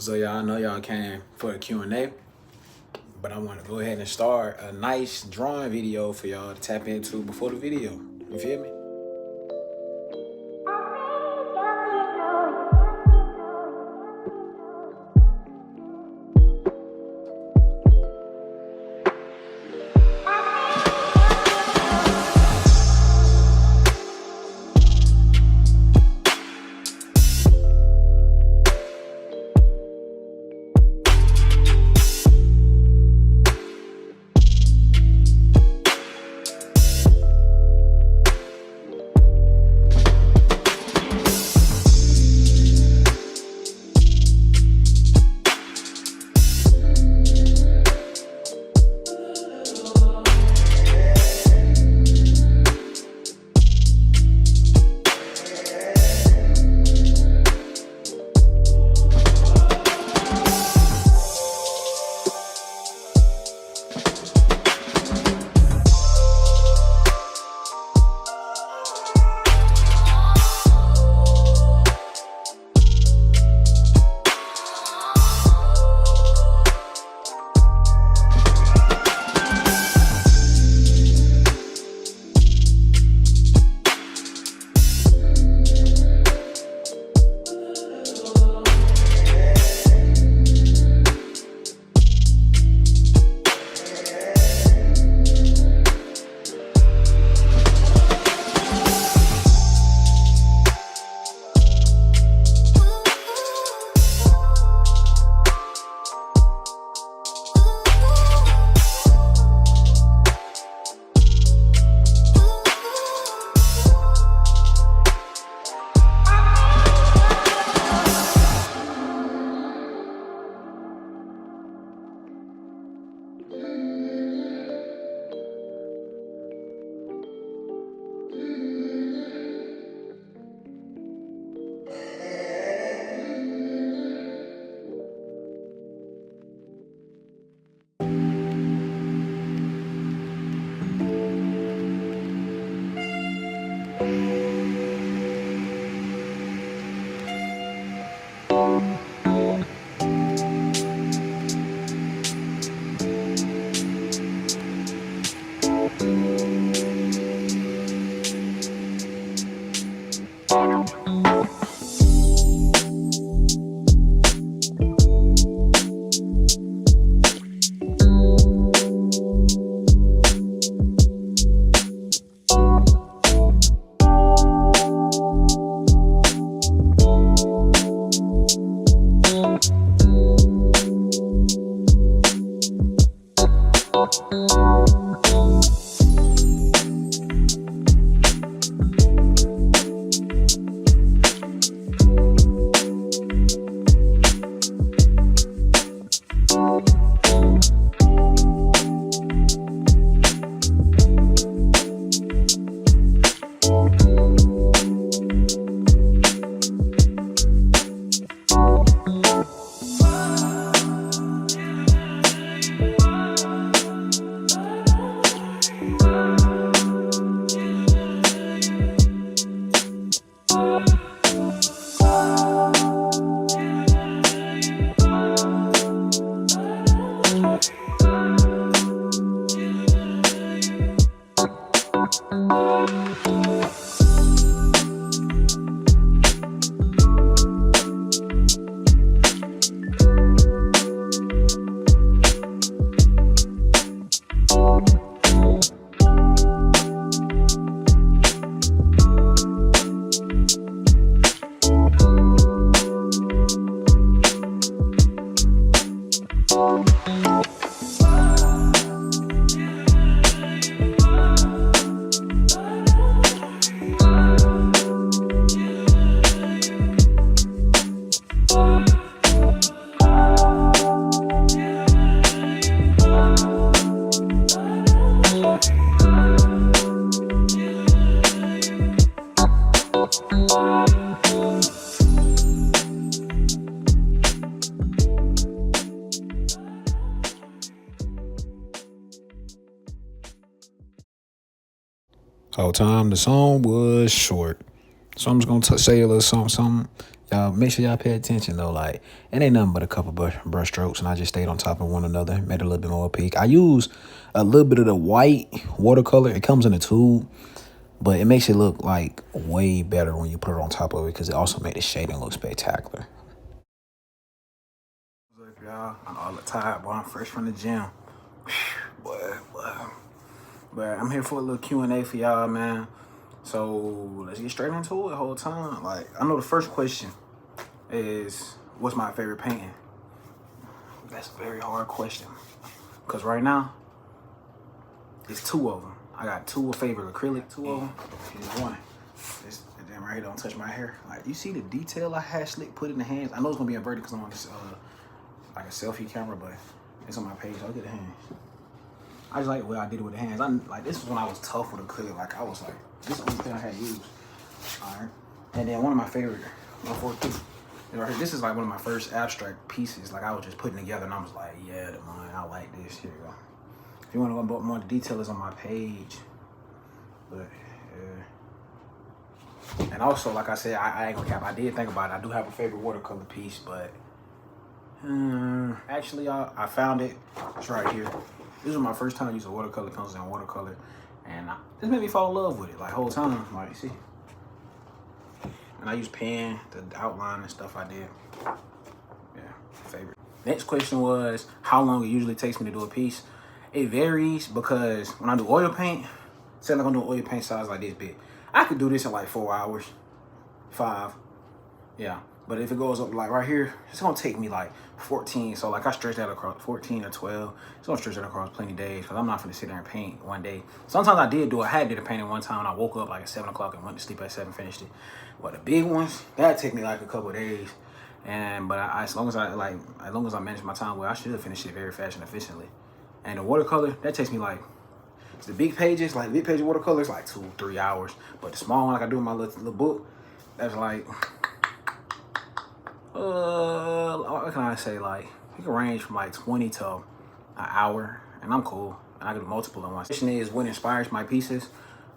So y'all, I know y'all came for the Q&A, but I want to go ahead and start a nice drawing video for y'all to tap into before the video. You feel me? Whole time the song was short. So I'm just gonna say a little something. Y'all make sure y'all pay attention though. Like, it ain't nothing but a couple brush strokes, and I just stayed on top of one another, made it a little bit more opaque. I use a little bit of the white watercolor. It comes in a tube, but it makes it look like way better when you put it on top of it because it also made the shading look spectacular. What's up, y'all? I'm all tired, boy. I'm fresh from the gym. Boy. But I'm here for a little Q&A for y'all, man. So let's get straight into it the whole time. Like, I know the first question is, what's my favorite painting? That's a very hard question. Because right now, it's two of them. I got two favorite acrylic, two of them. Here's one. This damn right here don't touch my hair. Like, you see the detail I had slick put in the hands? I know it's gonna be inverted because I'm on this like a selfie camera, but it's on my page. Look at the hands. I just like the way I did it with the hands. Like, this was when I was tough with acrylic. Like, I was like, this is the only thing I had used. All right. And then one of my favorite, this is like one of my first abstract pieces. Like, I was just putting together and I was like, yeah, I like this. Here you go. If you want to go more the detail is on my page. But yeah. And also, like I said, I ain't gonna cap. I did think about it. I do have a favorite watercolor piece, but actually, I found it. It's right here. This was my first time using watercolor pencils and watercolor, and this made me fall in love with it. Like, whole time, like, you see. And I use pen to outline and stuff I did. Yeah, favorite. Next question was how long it usually takes me to do a piece. It varies because when I do oil paint, say like I'm doing oil paint size like this big, I could do this in like 4 hours, 5. Yeah. But if it goes up like right here, it's gonna take me like 14. So like I stretch that across 14 or 12. It's gonna stretch that across plenty of days because I'm not gonna sit there and paint one day. Sometimes I did a painting one time and I woke up like at 7 o'clock and went to sleep at 7, finished it. But the big ones, that take me like a couple of days. But as long as I manage my time well, I should finish it very fast and efficiently. And the watercolor, that takes me like, the big pages, like big page watercolor is like 2-3 hours. But the small one like I do in my little book, that's like, what can I say? Like, it can range from like 20 to an hour, and I'm cool. And I can do multiple at once. The question is, what inspires my pieces?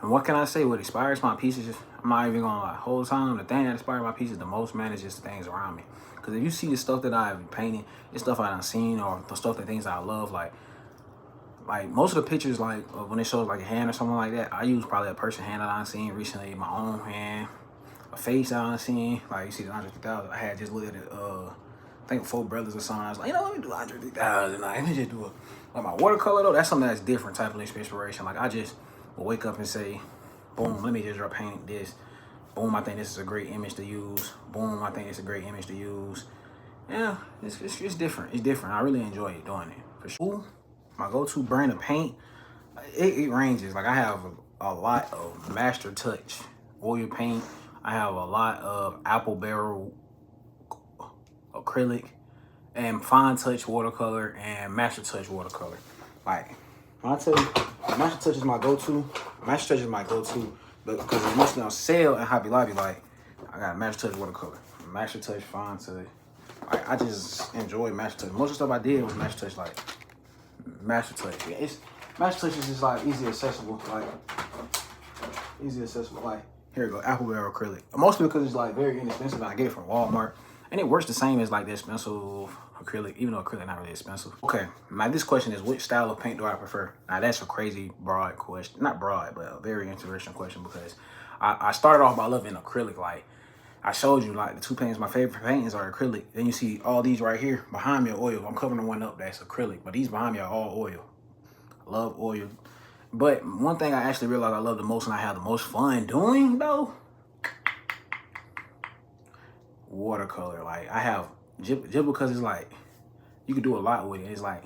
And what can I say? What inspires my pieces? I'm not even gonna lie. Whole time, the thing that inspires my pieces the most, man, is just the things around me. Because if you see the stuff that I've painted, it's stuff I done seen, or the stuff that things I love, like most of the pictures, like when it shows like a hand or something like that, I use probably a person hand that I've seen recently, my own hand, a face that I've seen. Like, you see the Andre 3000, I had just looked at it, I think 4 Brothers or something. I was like, you know, let me do Andre 3000. Let me just do it. Like my watercolor though, that's something that's different type of inspiration. Like, I just will wake up and say, boom, let me just drop paint this. Boom, I think this is a great image to use. Boom, I think it's a great image to use. Yeah, it's different. It's different. I really enjoy doing it for sure. My go-to brand of paint, it ranges. Like, I have a lot of Master Touch oil paint. I have a lot of Apple Barrel acrylic and Fine Touch watercolor and Master Touch watercolor. Like, when I tell you, Master Touch is my go-to. Master Touch is my go-to because it's mostly on sale at Hobby Lobby. Like, I got Master Touch watercolor, Master Touch, Fine Touch. Like, I just enjoy Master Touch. Most of the stuff I did was Master Touch. Like, Master Touch. Yeah, Master Touch is just like easy accessible. Like, easy accessible. Like, here we go, Apple Barrel acrylic. Mostly because it's like very inexpensive. And I get it from Walmart, and it works the same as like the expensive acrylic, even though acrylic not really expensive. Okay, now this question is, which style of paint do I prefer? Now that's a crazy broad question. Not broad, but a very interesting question because I started off by loving acrylic. Like, I showed you, like, the 2 paintings, my favorite paintings are acrylic. Then you see all these right here behind me are oil. I'm covering the one up that's acrylic, but these behind me are all oil. I love oil. But one thing I actually realized I love the most and I have the most fun doing, though, watercolor. Like, I have, just because it's like, you can do a lot with it. It's like,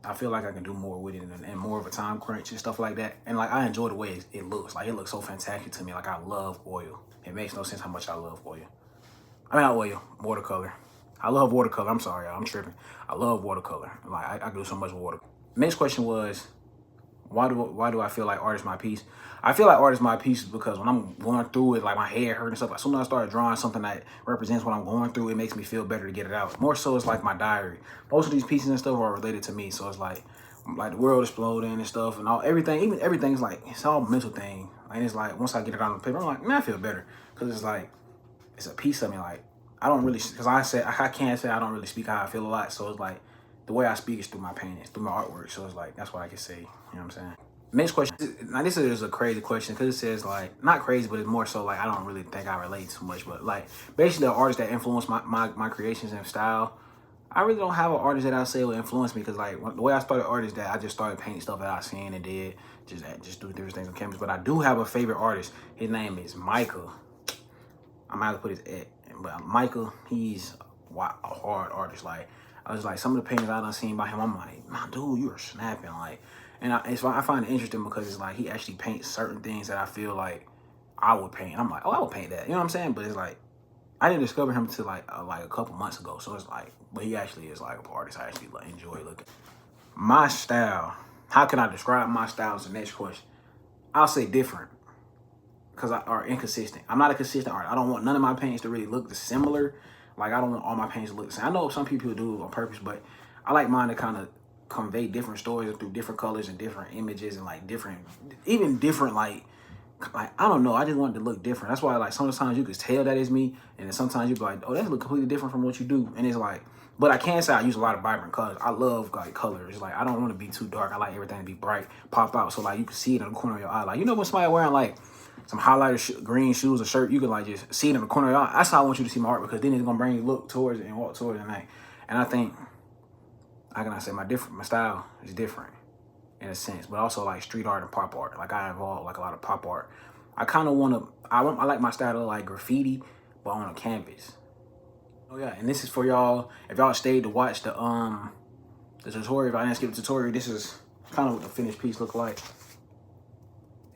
I feel like I can do more with it and more of a time crunch and stuff like that. And like, I enjoy the way it looks. Like, it looks so fantastic to me. Like, I love oil. It makes no sense how much I love oil. I mean, not oil, watercolor. I love watercolor. I'm sorry, y'all. I'm tripping. I love watercolor. Like, I do so much with water. Next question was, why do I feel like art is my piece? I feel like art is my piece because when I'm going through it, like my head hurt and stuff, as soon as I start drawing something that represents what I'm going through, it makes me feel better to get it out. More so, it's like my diary. Most of these pieces and stuff are related to me, so it's like the world exploding and stuff and everything. Even everything's like, it's all a mental thing. And it's like, once I get it on the paper, I'm like, man, I feel better because it's like, it's a piece of me. Like, I don't really, because I can't say I don't really speak how I feel a lot. So it's like, the way I speak is through my paintings, through my artwork. So it's like, that's what I can say. You know what I'm saying? Next question. Now this is a crazy question because it says like, not crazy, but it's more so like, I don't really think I relate too much. But like, basically the artists that influence my creations and style, I really don't have an artist that I say will influence me, because like the way I started art is that I just started painting stuff that I seen and did, just do different things on canvas. But I do have a favorite artist. His name is Michael. I'm gonna have to put his at, but Michael, he's a hard artist. Like, I was like, some of the paintings I done seen by him, I'm like, nah, dude, you are snapping. Like, and I find it interesting because it's like he actually paints certain things that I feel like I would paint. I'm like, oh, I would paint that. You know what I'm saying? But it's like, I didn't discover him until like a couple months ago. So it's like, but he actually is like a artist I actually like, enjoy looking. My style, how can I describe my style is the next question. I'll say different, because are inconsistent. I'm not a consistent artist. I don't want none of my paintings to really look similar. Like, I don't want all my paintings to look the same. I know some people do it on purpose, but I like mine to kind of convey different stories through different colors and different images and like even different like I don't know. I just want it to look different. That's why like sometimes you can tell that is me, and then sometimes you be like, oh, that look completely different from what you do. And it's like, but I can say I use a lot of vibrant colors. I love like colors. Like, I don't want to be too dark. I like everything to be bright, pop out, so like you can see it in the corner of your eye. Like, you know, when somebody wearing like some highlighter green shoes or shirt, you can like just see it in the corner of your eye. That's how I want you to see my art, because then it's gonna bring you look towards it and walk towards it. And I think, how can I say, my style is different in a sense, but also like street art and pop art. Like, I involve like a lot of pop art. I kind of want to, I like my style to like graffiti, but on a canvas. Oh yeah, and this is for y'all, if y'all stayed to watch the tutorial. If I didn't skip the tutorial, this is kind of what the finished piece look like.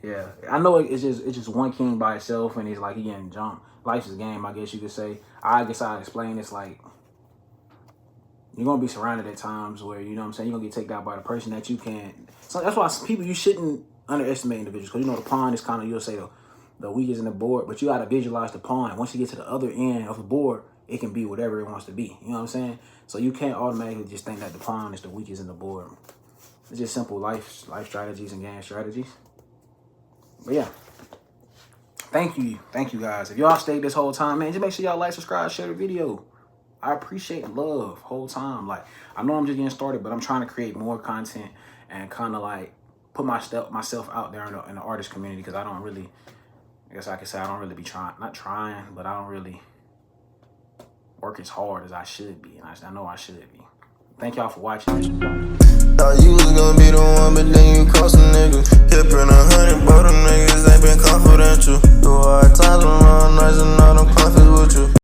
Yeah, I know it's just one king by itself, and he's like, he getting jumped. Life's a game, I guess you could say. I guess I'll explain this like, you're going to be surrounded at times where, you know what I'm saying, you're going to get taken out by the person that you can't. So that's why people, you shouldn't underestimate individuals, because, you know, the pawn is kind of, you'll say the weakest in the board, but you got to visualize the pawn. Once you get to the other end of the board, it can be whatever it wants to be. You know what I'm saying? So you can't automatically just think that the pawn is the weakest in the board. It's just simple life strategies and game strategies. But yeah, thank you guys. If y'all stayed this whole time, man, just make sure y'all like, subscribe, share the video. I appreciate love whole time. Like, I know I'm just getting started, but I'm trying to create more content and kind of like put myself out there in the artist community, because I don't really, I guess I could say I don't really be not trying, but I don't really work as hard as I should be, and I know I should be. Thank y'all for watching. Thought you was gonna be the one, but then you cost a nigga. Hit print 100, but them niggas ain't been confidential. Do hard times, I'm nice and all them confident with you.